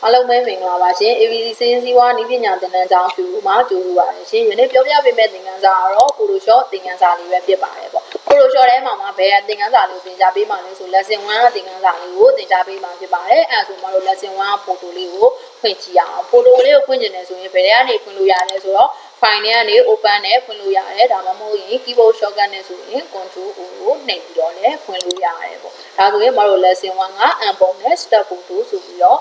အားလုံးပဲမင်္ဂလာပါရှင် ABC စင်းစည်းဝါးနည်းပညာသင်တန်းကျောင်းကျူမှာကြိုးဆိုပါတယ်ရှင်ယနေ့ပြောပြပေးမယ့်သင်ခန်းစာကတော့ Photoshop သင်ခန်းစာလေးပဲဖြစ်ပါတယ်ပေါ့ Photoshop ထဲမှာဘယ်သင်ခန်းစာလေးကိုသင်ကြားပေးမှာလဲဆို Lesson 1သင်ခန်းစာလေးကိုသင်ကြားပေးမှာဖြစ်ပါတယ်အဲဒါဆိုကျွန်တော်တို့ Lesson 1 photo လေးကိုဖွင့်ကြည့်အောင် photo လေးကိုဖွင့်ကျင်တယ်ဆိုရင်ဘယ်ထဲကနေဖွင့်လို့ရလဲဆိုတော့ file ထဲကနေ open နဲ့ဖွင့်လို့ရတယ်ဒါမှမဟုတ်ရင် keyboard shortcut နဲ့ဆိုရင် control O ကိုနှိပ်ပြီးတော့လည်းဖွင့်လို့ရတယ်ပေါ့ဒါဆိုရင်ကျွန်တော်တို့ Lesson 1က အံပုံနဲ့ step photo ဆိုပြီးတော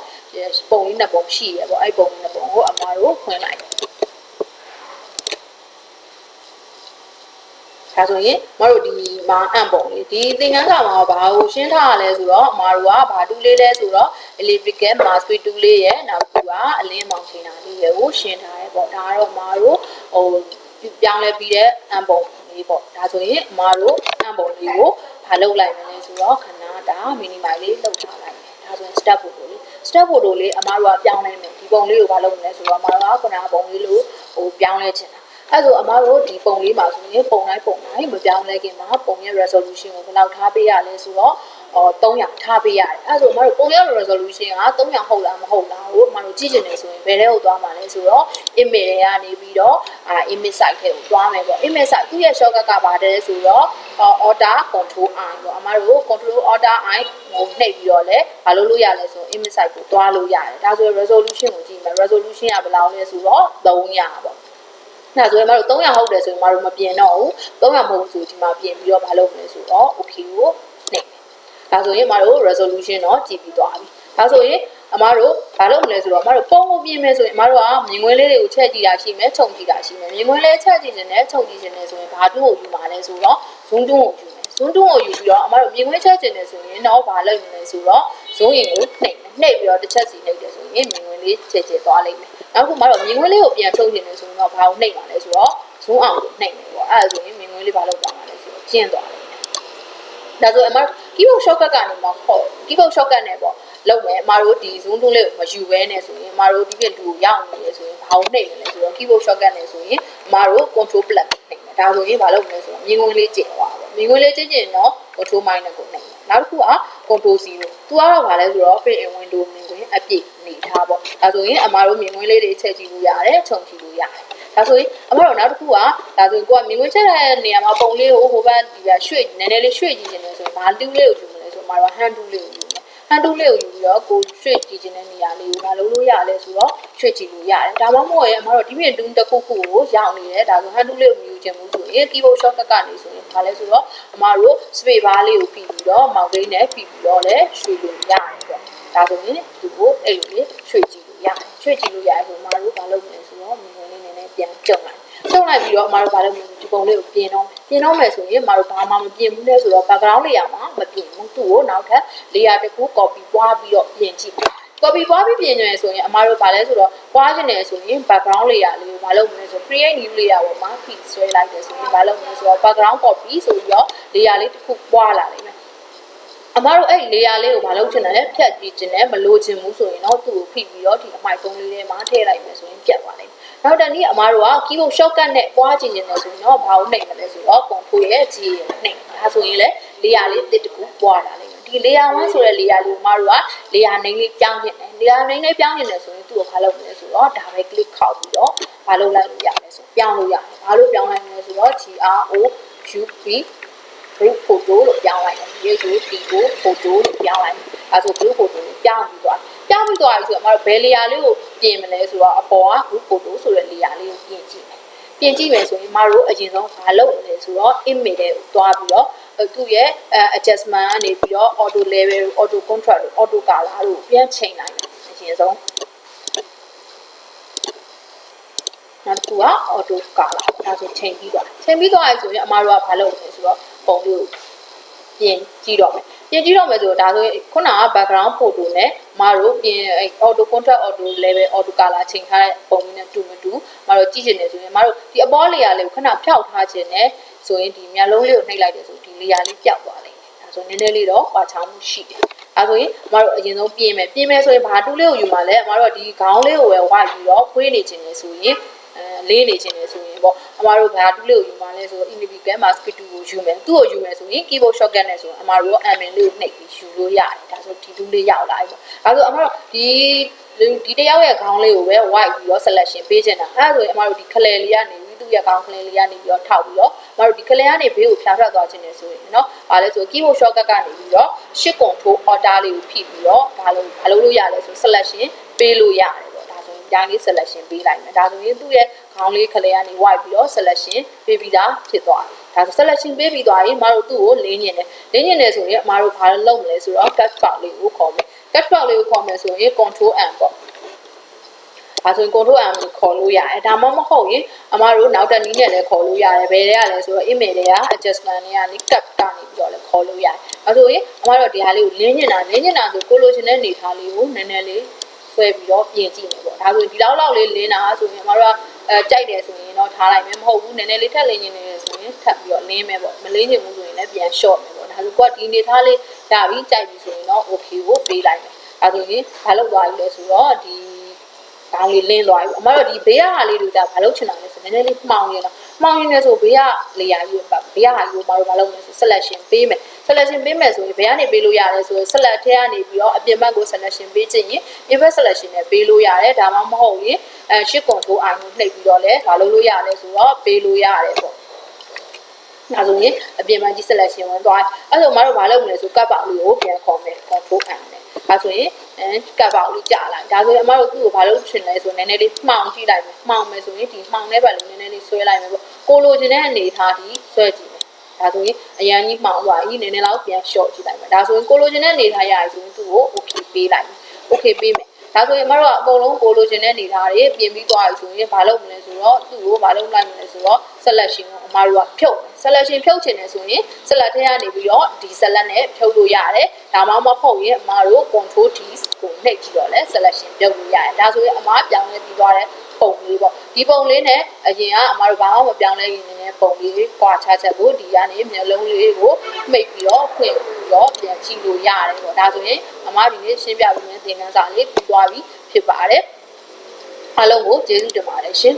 ့ပုံလေးနှစ်ပုံရှိရပေါ့အဲ့ပုံလေးနှစ်ပုံကိုအမားတို့ဖွင့်လိုက်ဒါဆိုရင်မတို့ဒီမှာအံပုံလေးဒီသင်ခန်းစာမှာဘာကိုရှင်းထားရလဲဆိုတော့အမားတို့ကဘာတူးလေးလဲဆိုတော့ elliptical mask tool လေးရဲ့နောက်တစ်ခုကအလင်းမောင်ချိန်တာလေးကိုရှင်းထားရဲပေါ့ဒါကတော့အမားတို့ပြောင်းလဲပြီးတဲ့အံပုံလေးပေါ့ဒါဆိုရင်အမားတို့အံပုံလေးကိုဘာလုပ်လိုက်မလဲဆိုတော့ခဏတာ minimize လေးလုပ်ထားလိုက်ဒါဆိုရင် step photo လေး step photo လေးအမားတို့ကပြောင်းလဲမယ်ဒီပုံလေးကိုဘာလုပ်မလဲဆိုတော့အမားတို့ကခုနကပုံလေးလို့ပြောင်းလဲချင်တာအဲ့ဆိုအမားတို့ဒီပုံလေးမှာဆိုရင်ပုံတိုင်းမပြောင်းလဲခင်မှာပုံရဲ့ resolution ကိုဘယ်လောက်ထားပေးရလဲဆိုတော့300ထားပေးရတယ်အဲ့ဆိုအမားတို့ပုံရဲ့ resolution က300ဟုတ်လားမဟုတ်လားကိုအမားတို့ကြည့်ချင်တယ်ဆိုရင်ဘယ်ထဲကိုသွားမှာလဲဆိုတော့ image ထဲကနေပြီးတော့image site ထဲကိုသွားမယ်ပေါ့ image site သူ့ရဲ့ shortcut ကပါတယ်ဆိုတော့ order control I ပေါ့အမားတို့ control order I ကိုနှိပ်ပြီးတော့လဲဘာလုပ်လို့ရလဲဆို image site ကိုသွားလို့ရတယ်ဒါဆို resolution ကိုကြည့်မယ် resolution ကဘယ်လောက်လဲဆိုတော့300ပေါ့ဒါဆိုရင်မတို့300ဟုတ်တယ်ဆိုရင်မတို့မပြင်တော့ဘူး300မဟုတ်ဘူးဆိုဒီမှာပြင်ပြီးတော့ဘာလုပ်မလဲဆိုတော့ okay ကိုနှိပ်ဒါဆိုရင်မတို့ resolution တော့ကြည့်ပြီးသွားပြီဒါဆိုရင်အမတို့ဘာလုပ်မလဲဆိုတော့အမတို့ပုံကိုပြင်မယ်ဆိုရင်အမတို့ကမြင်ကွင်းလေးတွေကိုချက်ကြည့်တာရှိမယ်ခြုံကြည့်တာရှိမယ်မြင်ကွင်းလေးချက်ကြည့်ခြင်းနဲ့ခြုံကြည့်ခြင်းနဲ့ဆိုရင်ဘာတူကိုယူမှာလဲဆိုတော့ zoom တွန်းကိုယူမယ် zoom တွန်းကိုယူပြီးတော့အမတို့မြင်ကွင်းချက်ခြင်းနဲ့ဆိုရင်တော့ဘာလုပ်မလဲဆိုတော့ zoom in ကိုနှိပ်ပြီးတော့တစ်ချက်စီနှိပ်တယ်ဆိုရင်မြင်ကွင်းလေးချက်သွားလိမ့်မယ်နောက်ခုမှတော့မြင်ကွင်းလေးကိုပြန်ဖြုတ်ခြင်းနဲ့ဆိုရင်တော့ဘာကိုနှိပ်မှာလဲဆိုတော့ zoom out ကိုနှိပ်မယ်ပေါ့အဲ့ဒါဆိုရင်မြင်ကွင်းလေးဘာလုပ်သွားမှာလဲဆိုတော့ကျင်းသွားလိမ့်မယ်ဒါဆိုအမတို့ keyboard shortcut ကနေမှkeyboard shortcut နဲ့ပေါ့လုပ်မယ်အမတို့ဒီ zoom tool လေးကိုမယူဘဲနဲ့ဆိုရင်အမတို့ဒီပြင်တူကိုရောက်နေရဆိုရင်ဘာကိုနှိပ်မလဲဆိုတော့ keyboard shortcut နဲ့ဆိုရင်အမတို့ control plus နှိပ်မယ်ဒါဆိုရင်ဘာလုပ်မလဲဆိုတော့မြင်ကွင်းလေးကျင်းသွားပါမြင်ကွင်းလေးကျင်းရင်တော့ control minus ကိုနှိပ်မယ်နောက်တစ်ခုက control 0သူကတော့ဘာလဲဆိုတော့ frame in window မြင်ကွင်းအပြည့်နေထားပေါ့ဒါဆိုရင်အမတို့မြင်ကွင်းလေးတွေချက်ကြည့်လို့ရတယ်ခြုံကြည့်လို့ရတယ်ဒါဆိုရင်အမတို့နောက်တစ်ခုကဒါဆိုရင်ကိုကမြင်ကွင်းချက်တဲ့နေရာမှာပုံလေးကိုဟိုဘက်ဒီဘက်ရွှေ့နည်းနည်းလေးရွှေ့ကြည့်နေတယ်ဆိုရင်ဘာတူးလေးကိုယူမလဲဆိုတော့အမတို့ hand tool လေးကိုယူမယ် hand tool လေးကိုယူပြီးတော့ကိုရွှေ့ကြည့်ခြင်းတဲ့နေရာလေးကိုဘာလုပ်လို့ရလဲဆိုတော့ရွှေ့ကြည့်လို့ရတယ်ဒါမှမဟုတ်ရင်အမတို့ဒီပြင်တူးတစ်ခုခုကိုရောက်နေတယ်ဒါဆို hand tool လေးကိုမယူချင်ဘူးဆိုရင် keyboard shortcut ကနေဆိုရင်ဘာလဲဆိုတော့အမတို့ space bar လေးကိုဖိပြီးတော့ mouse လေးနဲ့ဖိပြီးတော့လည်းရွှေ့လို့ရတယ်ပေါ့ဒါဆိုရင်ဒီကိုအဲ့လိုလေးရွှေ့ကြည့်လို့ရတယ်ရွှေ့ကြည့်လို့ရတယ်ဆိုအမတို့ဘာလုပ်မလဲဆိုတော့မြင်ကွင်းလေးနည်းနည်းပြန်ကျုံလိုက်ပြီးတော့အမတို့ဘာလုပ်မလဲဒီပုံလေးကိုပြင်တော့မယ်ဆိုရင်အမတို့ဘာမှမပြင်ဘူးလဲဆိုတော့ background layer မှာမပြင်ဘူးသူ့ကိုနောက်ထပ် layer တစ်ခု copy ပွားပြီးတော့ပြင်ကြည့်copy ပွားပြီးပြင်နေဆိုရင်အမတို့ဘာလဲဆိုတော့ပွားချင်တယ်ဆိုရင် background layer လေးကိုဘာလုပ်မလဲဆို create new layer ပေါ်မှာ click ဆွဲလိုက်တယ်ဆိုရင်ဘာလုပ်မလဲဆိုတော့ background copy ဆိုပြီးတော့ layer လေးတစ်ခုပွားလာလိမ့်မယ်အမတို့အဲ့ layer လေးကိုမလုပ်ချင်တယ်လေဖြတ်ကြည့်ချင်တယ်မလို့ချင်ဘူးဆိုရင်တော့သူ့ကိုဖိပြီးတော့ဒီအမိုက်သုံးလေးထဲမှာထည့်လိုက်မယ်ဆိုရင်ပြတ်သွားလိမ့်မယ်နောက်တနေ့အမတို့က keyboard shortcut နဲ့ပွားကြည့်နေတယ်ဆိုရင်တော့ဘာလို့နှိပ်မလဲဆိုတော့ control ရဲ့ G ရဲ့နှိပ်ဒါဆိုရင်လေ layer လေးတစ်ခုပွားလာလိမ့်မယ်ဒီ layer 1ဆိုတဲ့ layer လေးကိုအမတို့က layer name လေးပြောင်းချင်တယ် layer name လေးပြောင်းချင်တယ်ဆိုရင်သူ့ကိုဘာလုပ်မလဲဆိုတော့ဒါပဲ click ခောက်ပြီးတော့ဘာလုပ်လိုက်လို့ရလဲဆိုပြောင်းလို့ရတယ်ဘာလို့ပြောင်းလိုက်မလဲဆိုတော့ GROUP group photo လို့ပြောင်းလိုက်တယ်ဒီဆိုဒီကို photo လို့ပြောင်းလိုက်တယ်အဲဆို group photo ကိုပြောင်းပြီးသွားပြီဆိုတော့အမတို့ဘယ် layer လေးကိုပြင်မလဲဆိုတော့အပေါ်က group photo ဆိုတဲ့ layer လေးကိုပြင်ကြည့်မယ်ဆိုရင်အမတို့အရင်ဆုံးဘာလုပ်မလဲဆိုတော့ image တွေကိုတွားပြီးတော့သူ့ရဲ့ adjustment ကနေပြီးတော့ auto level auto contrast auto color တို့ပြန်ချိန်လိုက်တယ်အရင်ဆုံးနောက်တစ်ခုက auto color ဒါဆိုချိန်ပြီးသွားပြီဆိုရင်အမတို့ကဘာလုပ်မလဲဆိုတော့ပုံလေးကိုပြင်ကြည့်တော့မယ်ဆိုတော့ဒါဆိုရင်ခုနက background photo နဲ့မတို့ပြင် auto contrast auto level auto color ချိန်ထားတဲ့ပုံလေးနဲ့တူမတူမတို့ကြည့်ချင်တယ်ဆိုရင်မတို့ဒီအပေါ် layer လေးကိုခဏဖျောက်ထားခြင်းနဲ့ဆိုရင်ဒီမျက်လုံးလေးကိုနှိပ်လိုက်တယ်ဆိုဒီ layer လေးပျောက်သွားလိမ့်မယ်ဒါဆိုနည်းနည်းလေးတော့ကွာခြားမှုရှိတယ်ဒါဆိုရင်မတို့အရင်ဆုံးပြင်မယ်ဆိုရင်ဘာတူးလေးကိုယူမှာလဲမတို့ကဒီခေါင်းလေးကိုပဲဝါယူတော့ဖွေးနေခြင်းလေဆိုရင်လေးနေခြင်းလေဆိုရင်ပေါ့အမတို့ဘာတူးလေးကိုယူမှာလဲဆိုတော့ elliptical mask tool ကိုယူမယ်သူ့ကိုယူမယ်ဆိုရင် keyboard shortcut နဲ့ဆိုရင်အမတို့ admin လေးကိုနှိပ်ပြီးယူလို့ရတယ်ဒါဆိုဒီတူးလေးရောက်လာပြီပေါ့ဒါဆိုအမတို့ဒီ ဒီတယောက်ရဲ့ခေါင်းလေးကိုပဲ white ပြီးတော့ selection ပေးချင်တာအဲ့ဒါဆိုရင်အမတို့ဒီ color လေးကနေပြီးသူ့ရဲ့ခေါင်း color လေးကနေပြီးတော့ထောက်ပြီးတော့အမတို့ဒီ color ကနေဘေးကိုဖြာထွက်သွားခြင်းနဲ့ဆိုရင်เนาะဘာလဲဆို keyboard shortcut ကနေပြီးတော့ shift control order လေးကိုဖိပြီးတော့ဒါလုံးဘာလုပ်လို့ရလဲဆို selection ပေးလို့ရတယ်ပေါ့ဒါဆိုရင်ဒါလေး selection ပေးလိုက်မယ်ဒါဆိုရင်သူ့ရဲ့ခေါင်းလေး color ကနေ white ပြီးတော့ selection ပေးပြီးသားဖြစ်သွားတယ်ဒါဆို selection ပေးပြီးသွားရင်အမတို့သူ့ကိုလင်းညင်တယ်ဆိုရင်အမတို့ဘာလုပ်မလဲဆိုတော့ cut box လေးကိုခေါ်မယ် cut box လေးကိုခေါ်မယ်ဆိုရင် control M ပေါ့ဒါဆိုရင် control M ကိုခေါ်လို့ရတယ်ဒါမှမဟုတ်ရင်အမတို့နောက်တစ်နည်းနဲ့လည်းခေါ်လို့ရတယ်ဘယ်တွေကလဲဆိုတော့ image တွေက adjustment တွေကနေ cut ကနေပြီးတော့လည်းခေါ်လို့ရတယ်ဒါဆိုရင်အမတို့ဒီဟာလေးကိုလင်းညင်တာဆိုကိုလိုချင်တဲ့နေထားလေးကိုနည်းနည်းလေးဆွဲပြီးတော့ပြင်ကြည့်မယ်ပေါ့ဒါဆိုရင်ဒီလောက်လေးလင်းတာဆိုရင်အမတို့ကကြိုက်တယ်ဆိုရင်တော့ထားလိုက်မယ်မဟုတ်ဘူးနည်းနည်းလေးထပ်လင်းညင်နေတယ်ဆိုရင်ထပ်ပြီးတော့လင်းမယ်ပေါ့မလင်းညင်ဘူးဆိုရင်လည်းပြန် short မယ်ပေါ့ဒါဆိုကိုကဒီနေထားလေးရပြီးကြိုက်ပြီဆိုရင်တော့ okay ကိုပေးလိုက်မယ်ဒါဆိုရင်ဘာလုပ်သွားပြီလဲဆိုတော့ဒီကောင်းလေးလင်းသွားပြီအမတို့ဒီဘေးဟာလေးတွေကဘာလုပ်ချင်တာလဲဆိုနည်းနည်းလေးမှောင်နေတော့မှောင်နေဆိုဘေးကလေယာကြီးပဲဘေးဟာကြီးကိုမတို့ဘာလုပ်လဲဆို selection ပေးမယ် selection ပေးမယ်ဆိုရင်ဘေးကနေပေးလို့ရတယ်ဆိုရင် select ထဲကနေပြီးတော့အပြင်ဘက်ကို selection ပေးချင်ရင် inverse selection နဲ့ပေးလို့ရတယ်ဒါမှမဟုတ်ရင်shift control I ကိုနှိပ်ပြီးတော့လည်းဘာလုပ်လို့ရလဲဆိုတော့ပေးလို့ရတယ်ပေါ့ဒါဆိုရင်အပြင်မှာကြီး selection ဝင်သွားအဲ့ဆိုမတို့ဘာလုပ်မလဲဆိုကပ်ပေါက်လေးကိုပြန်ခေါ်မယ် control M နဲ့ဒါဆိုရင်ကပ်ပေါက်လေးကြာလာဒါဆိုရင်အမတို့သူ့ကိုဘာလုပ်ချင်လဲဆိုနည်းနည်းလေးမှောင်ကြည့်လိုက်မယ်မှောင်မယ်ဆိုရင်ဒီမှောင်တဲ့ဘက်လေးနည်းနည်းလေးဆွဲလိုက်မယ်ပေါ့ကိုလိုချင်တဲ့အနေထားဒီဆွဲကြည့်မယ်ဒါဆိုရင်အရန်ကြီးမှောင်သွားပြီနည်းနည်းလောက်ပြန် short ကြည့်လိုက်မယ်ဒါဆိုရင်ကိုလိုချင်တဲ့အနေထားရရင်ဆိုရင်သူ့ကို okay ပေးလိုက်မယ် okay ပေးမယ်ဒါဆိုရင်အမတို့ကအကုန်လုံးကိုလိုချင်တဲ့အနေထားတွေပြင်ပြီးသွားပြီဆိုရင်ဘာလုပ်မလဲဆိုတော့သူ့ကိုဘာလုပ်လိုက်မလဲဆိုတော့ selection ကိုအမတို့ကဖြုတ် selection ဖြုတ်ချင်တယ်ဆိုရင် select ထဲကနေပြီးတော့ဒီ select နဲ့ဖြုတ်လို့ရတယ်ဒါမှမဟုတ်ရင်အမတို့ control D ကိုနှိပ်ကြည့်တော့လဲ selection ပြုတ်လို့ရတယ်ဒါဆိုရင်အမပြောင်းလဲပြီးသွားတဲ့ပုံလေးပေါ့ဒီပုံလေးနဲ့အရင်ကအမတို့ဘာမှမပြောင်းလဲရင်လည်းပုံလေးကွာခြားချက်ကိုဒီကနေမျက်လုံးလေးကိုမှိတ်ပြီးတော့ဖွင့်ပြီးတော့ပြန်ကြည့်လို့ရတယ်ပေါ့ဒါဆိုရင်အမဒီနေ့ရှင်းပြပေးမယ့်သင်ခန်းစာလေးပြီးသွားပြီဖြစ်ပါတယ်အားလုံးကိုကျေးဇူးတင်ပါတယ်ရှင်